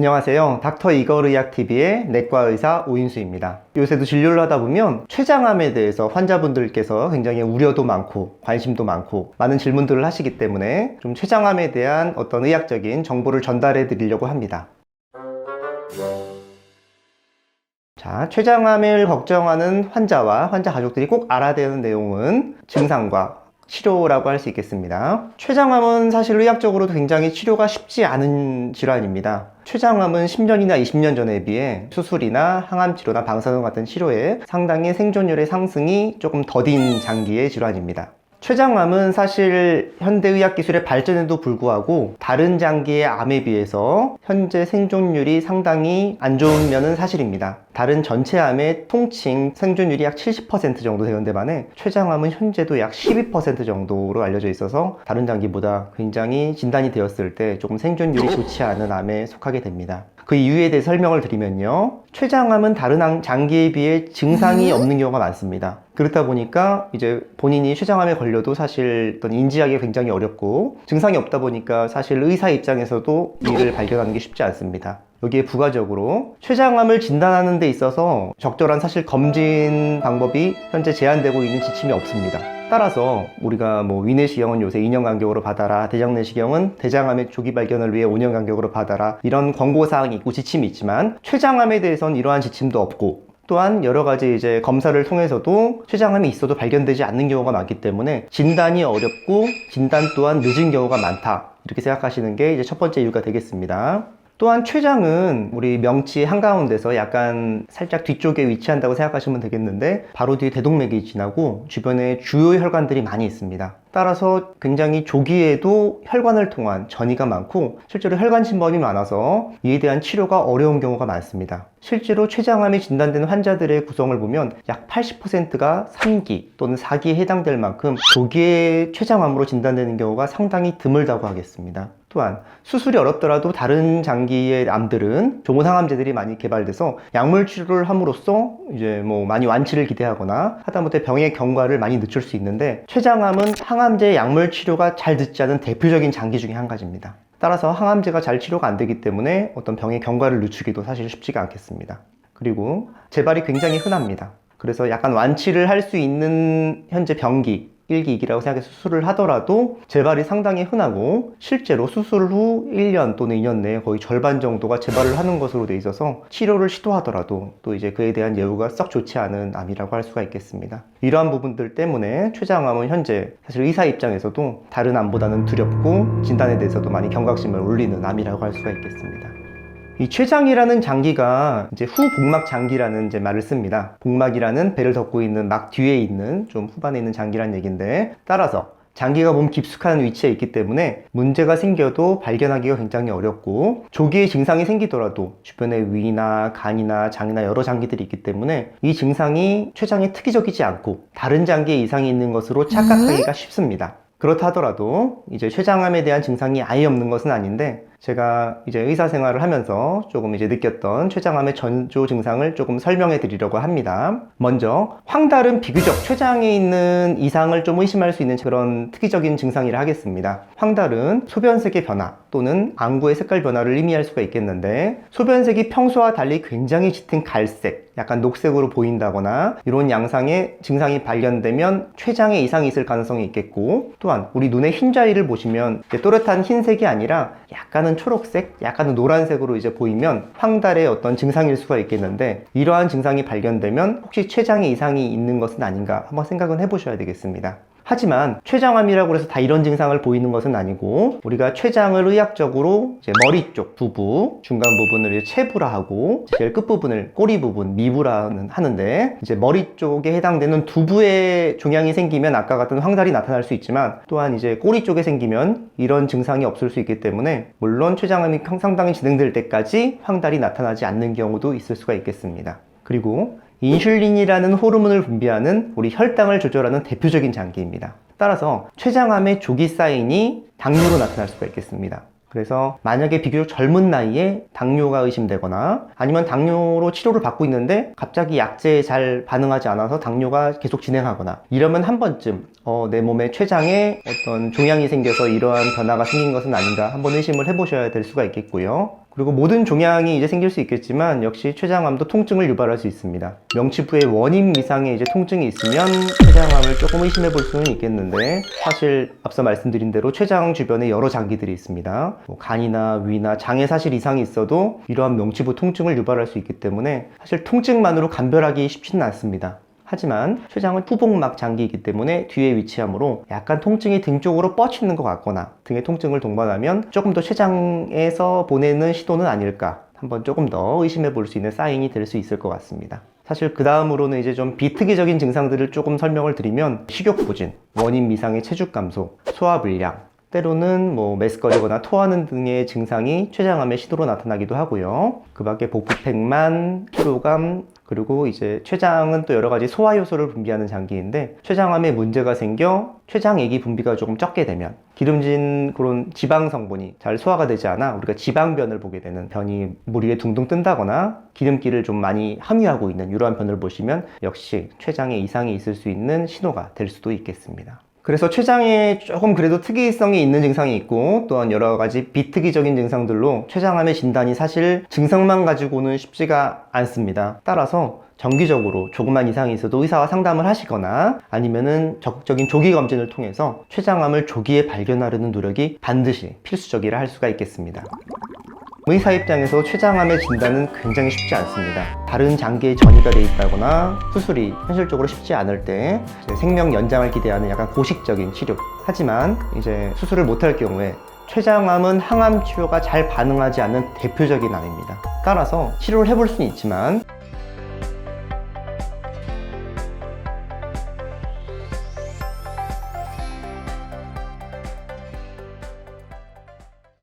안녕하세요. 닥터 이걸 의학TV의 내과의사 오인수입니다. 요새도 진료를 하다 보면 췌장암에 대해서 환자분들께서 굉장히 우려도 많고 관심도 많고 많은 질문들을 하시기 때문에 좀 췌장암에 대한 어떤 의학적인 정보를 전달해 드리려고 합니다. 자, 췌장암을 걱정하는 환자와 환자 가족들이 꼭 알아야 되는 내용은 증상과 치료라고 할 수 있겠습니다. 췌장암은 사실 의학적으로도 굉장히 치료가 쉽지 않은 질환입니다. 췌장암은 10년이나 20년 전에 비해 수술이나 항암 치료나 방사선 같은 치료에 상당히 생존율의 상승이 조금 더딘 장기의 질환입니다. 췌장암은 사실 현대의학 기술의 발전에도 불구하고 다른 장기의 암에 비해서 현재 생존율이 상당히 안 좋은 면은 사실입니다. 다른 전체 암의 통칭 생존율이 약 70% 정도 되는데 반해 췌장암은 현재도 약 12% 정도로 알려져 있어서 다른 장기보다 굉장히 진단이 되었을 때 조금 생존율이 좋지 않은 암에 속하게 됩니다. 그 이유에 대해 설명을 드리면요, 췌장암은 다른 장기에 비해 증상이 없는 경우가 많습니다. 그렇다 보니까 이제 본인이 췌장암에 걸려도 사실 인지하기가 굉장히 어렵고, 증상이 없다 보니까 사실 의사 입장에서도 이를 발견하는 게 쉽지 않습니다. 여기에 부가적으로 췌장암을 진단하는 데 있어서 적절한 사실 검진 방법이 현재 제한되고 있는 지침이 없습니다. 따라서 우리가 위내시경은 요새 2년 간격으로 받아라, 대장내시경은 대장암의 조기 발견을 위해 5년 간격으로 받아라, 이런 권고사항이 있고 지침이 있지만 췌장암에 대해서는 이러한 지침도 없고, 또한 여러 가지 이제 검사를 통해서도 췌장암이 있어도 발견되지 않는 경우가 많기 때문에 진단이 어렵고 진단 또한 늦은 경우가 많다, 이렇게 생각하시는 게 이제 첫 번째 이유가 되겠습니다. 또한 췌장은 우리 명치 한가운데서 약간 살짝 뒤쪽에 위치한다고 생각하시면 되겠는데, 바로 뒤에 대동맥이 지나고 주변에 주요 혈관들이 많이 있습니다. 따라서 굉장히 조기에도 혈관을 통한 전이가 많고 실제로 혈관 침범이 많아서 이에 대한 치료가 어려운 경우가 많습니다. 실제로 췌장암이 진단되는 환자들의 구성을 보면 약 80%가 3기 또는 4기에 해당될 만큼 조기에 췌장암으로 진단되는 경우가 상당히 드물다고 하겠습니다. 또한 수술이 어렵더라도 다른 장기의 암들은 좋은 항암제들이 많이 개발돼서 약물 치료를 함으로써 이제 많이 완치를 기대하거나 하다못해 병의 경과를 많이 늦출 수 있는데, 췌장암은 항암제 약물 치료가 잘 듣지 않은 대표적인 장기 중에 한 가지입니다. 따라서 항암제가 잘 치료가 안 되기 때문에 어떤 병의 경과를 늦추기도 사실 쉽지가 않겠습니다. 그리고 재발이 굉장히 흔합니다. 그래서 약간 완치를 할 수 있는 현재 병기 1기, 2기라고 생각해서 수술을 하더라도 재발이 상당히 흔하고, 실제로 수술 후 1년 또는 2년 내에 거의 절반 정도가 재발을 하는 것으로 돼 있어서 치료를 시도하더라도 또 이제 그에 대한 예후가 썩 좋지 않은 암이라고 할 수가 있겠습니다. 이러한 부분들 때문에 췌장암은 현재 사실 의사 입장에서도 다른 암보다는 두렵고 진단에 대해서도 많이 경각심을 울리는 암이라고 할 수가 있겠습니다. 이 췌장이라는 장기가 이제 후복막 장기라는 이제 말을 씁니다. 복막이라는 배를 덮고 있는 막 뒤에 있는 좀 후반에 있는 장기라는 얘기인데, 따라서 장기가 몸 깊숙한 위치에 있기 때문에 문제가 생겨도 발견하기가 굉장히 어렵고, 조기에 증상이 생기더라도 주변에 위나 간이나 장이나 여러 장기들이 있기 때문에 이 증상이 췌장에 특이적이지 않고 다른 장기에 이상이 있는 것으로 착각하기가 쉽습니다. 그렇다 하더라도 이제 췌장암에 대한 증상이 아예 없는 것은 아닌데, 제가 이제 의사 생활을 하면서 조금 이제 느꼈던 췌장암의 전조 증상을 조금 설명해 드리려고 합니다. 먼저 황달은 비교적 췌장에 있는 이상을 좀 의심할 수 있는 그런 특이적인 증상이라 하겠습니다. 황달은 소변색의 변화 또는 안구의 색깔 변화를 의미할 수가 있겠는데, 소변색이 평소와 달리 굉장히 짙은 갈색, 약간 녹색으로 보인다거나 이런 양상의 증상이 발견되면 췌장에 이상이 있을 가능성이 있겠고, 또한 우리 눈의 흰자위를 보시면 또렷한 흰색이 아니라 약간은 초록색, 약간은 노란색으로 이제 보이면 황달의 어떤 증상일 수가 있겠는데, 이러한 증상이 발견되면 혹시 췌장에 이상이 있는 것은 아닌가 한번 생각은 해보셔야 되겠습니다. 하지만 췌장암이라고 해서 다 이런 증상을 보이는 것은 아니고, 우리가 췌장을 의학적으로 이제 머리 쪽 부부, 중간 부분을 이제 체부라 하고, 제일 끝부분을 꼬리 부분, 미부라 하는데, 이제 머리 쪽에 해당되는 두부에 종양이 생기면 아까 같은 황달이 나타날 수 있지만, 또한 이제 꼬리 쪽에 생기면 이런 증상이 없을 수 있기 때문에 물론 췌장암이 상당히 진행될 때까지 황달이 나타나지 않는 경우도 있을 수가 있겠습니다. 그리고 인슐린이라는 호르몬을 분비하는 우리 혈당을 조절하는 대표적인 장기입니다. 따라서 췌장암의 조기 사인이 당뇨로 나타날 수가 있겠습니다. 그래서 만약에 비교적 젊은 나이에 당뇨가 의심되거나, 아니면 당뇨로 치료를 받고 있는데 갑자기 약제에 잘 반응하지 않아서 당뇨가 계속 진행하거나, 이러면 한 번쯤 내 몸에 췌장에 어떤 종양이 생겨서 이러한 변화가 생긴 것은 아닌가 한번 의심을 해보셔야 될 수가 있겠고요. 그리고 모든 종양이 이제 생길 수 있겠지만 역시 췌장암도 통증을 유발할 수 있습니다. 명치부의 원인 미상의 이제 통증이 있으면 췌장암을 조금 의심해 볼 수는 있겠는데, 사실 앞서 말씀드린 대로 췌장 주변에 여러 장기들이 있습니다. 뭐 간이나 위나 장에 사실 이상이 있어도 이러한 명치부 통증을 유발할 수 있기 때문에 사실 통증만으로 감별하기 쉽지는 않습니다. 하지만 췌장은 후복막 장기이기 때문에 뒤에 위치하므로 약간 통증이 등 쪽으로 뻗치는 것 같거나 등의 통증을 동반하면 조금 더 췌장에서 보내는 시도는 아닐까, 한번 조금 더 의심해 볼 수 있는 사인이 될 수 있을 것 같습니다. 사실 그 다음으로는 이제 좀 비특이적인 증상들을 조금 설명을 드리면, 식욕부진, 원인 미상의 체중 감소, 소화불량, 때로는 뭐 메스꺼리거나 토하는 등의 증상이 췌장암의 시도로 나타나기도 하고요. 그 밖에 복부팽만, 피로감, 그리고 이제 췌장은 또 여러 가지 소화 효소를 분비하는 장기인데, 췌장암에 문제가 생겨 췌장액이 분비가 조금 적게 되면 기름진 그런 지방 성분이 잘 소화가 되지 않아 우리가 지방변을 보게 되는, 변이 물 위에 둥둥 뜬다거나 기름기를 좀 많이 함유하고 있는 이러한 변을 보시면 역시 췌장에 이상이 있을 수 있는 신호가 될 수도 있겠습니다. 그래서 췌장에 조금 그래도 특이성이 있는 증상이 있고, 또한 여러 가지 비특이적인 증상들로 췌장암의 진단이 사실 증상만 가지고는 쉽지가 않습니다. 따라서 정기적으로 조그만 이상이 있어도 의사와 상담을 하시거나 아니면은 적극적인 조기 검진을 통해서 췌장암을 조기에 발견하려는 노력이 반드시 필수적이라 할 수가 있겠습니다. 의사 입장에서 췌장암의 진단은 굉장히 쉽지 않습니다. 다른 장기에 전이가 돼 있다거나 수술이 현실적으로 쉽지 않을 때 생명 연장을 기대하는 약간 고식적인 치료, 하지만 이제 수술을 못할 경우에 췌장암은 항암 치료가 잘 반응하지 않는 대표적인 암입니다. 따라서 치료를 해볼 수는 있지만